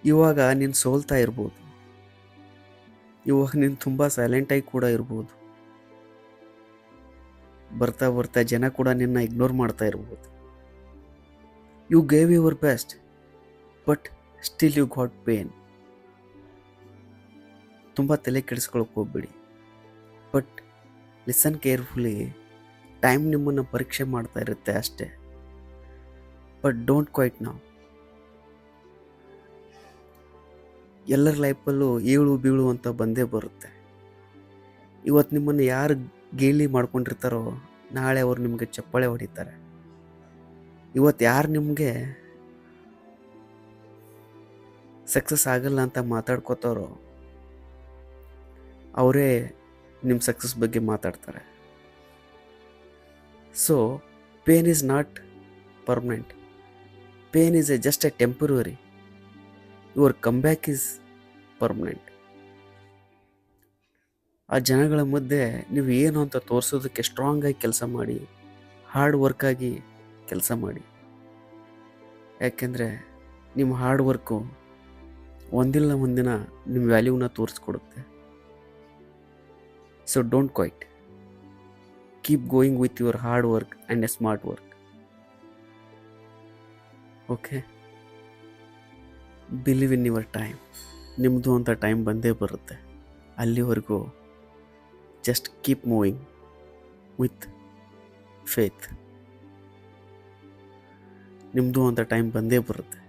ಇವಾಗ ನೀನು ಸೋಲ್ತಾ ಇರ್ಬೋದು, ಇವಾಗ ನೀನು ತುಂಬ ಸೈಲೆಂಟಾಗಿ ಕೂಡ ಇರ್ಬೋದು, ಬರ್ತಾ ಬರ್ತಾ ಜನ ಕೂಡ ನಿನ್ನ ಇಗ್ನೋರ್ ಮಾಡ್ತಾ ಇರ್ಬೋದು. You gave your best but still you got pain. ತುಂಬ ತಲೆ ಕೆಡಿಸ್ಕೊಳಕ್ಕೆ ಹೋಗ್ಬೇಡಿ, ಬಟ್ ಲಿಸನ್ ಕೇರ್ಫುಲಿ. ಟೈಮ್ ನಿಮ್ಮನ್ನು ಪರೀಕ್ಷೆ ಮಾಡ್ತಾ ಇರುತ್ತೆ ಅಷ್ಟೇ. ಬಟ್ ಡೋಂಟ್ ಕ್ವೈಟ್ ನಾವು. ಎಲ್ಲರ ಲೈಫಲ್ಲೂ ಏಳು ಬೀಳು ಅಂತ ಬಂದೇ ಬರುತ್ತೆ. ಇವತ್ತು ನಿಮ್ಮನ್ನು ಯಾರು ಗೇಲಿ ಮಾಡ್ಕೊಂಡಿರ್ತಾರೋ ನಾಳೆ ಅವ್ರು ನಿಮಗೆ ಚಪ್ಪಾಳೆ ಹೊಡಿತಾರೆ. ಇವತ್ತು ಯಾರು ನಿಮಗೆ ಸಕ್ಸಸ್ ಆಗಲ್ಲ ಅಂತ ಮಾತಾಡ್ಕೋತಾರೋ ಅವರೇ ನಿಮ್ಮ ಸಕ್ಸಸ್ ಬಗ್ಗೆ ಮಾತಾಡ್ತಾರೆ. So pain is not permanent. Pain is just A temporary. Your come back is permanent. ಆ ಜನಗಳ ಮಧ್ಯೆ ನೀವು ಏನು ಅಂತ ತೋರಿಸೋದಕ್ಕೆ ಸ್ಟ್ರಾಂಗಾಗಿ ಕೆಲಸ ಮಾಡಿ, ಹಾರ್ಡ್ ವರ್ಕಾಗಿ ಕೆಲಸ ಮಾಡಿ. ಯಾಕೆಂದರೆ ನಿಮ್ಮ ಹಾರ್ಡ್ ವರ್ಕು ಒಂದಿಲ್ಲ ಒಂದಿನ ನಿಮ್ಮ ವ್ಯಾಲ್ಯೂನ ತೋರಿಸ್ಕೊಡುತ್ತೆ. So don't quit. Keep going with your hard work and a smart work. Okay, believe in your time. ನಿಮ್ಮದು ಅಂತ ಟೈಮ್ ಬಂದೇ ಬರುತ್ತೆ. ಅಲ್ಲಿವರೆಗೂ just keep moving with faith. ನಿಮ್ಮದು ಅಂತ ಟೈಮ್ ಬಂದೇ ಬರುತ್ತೆ.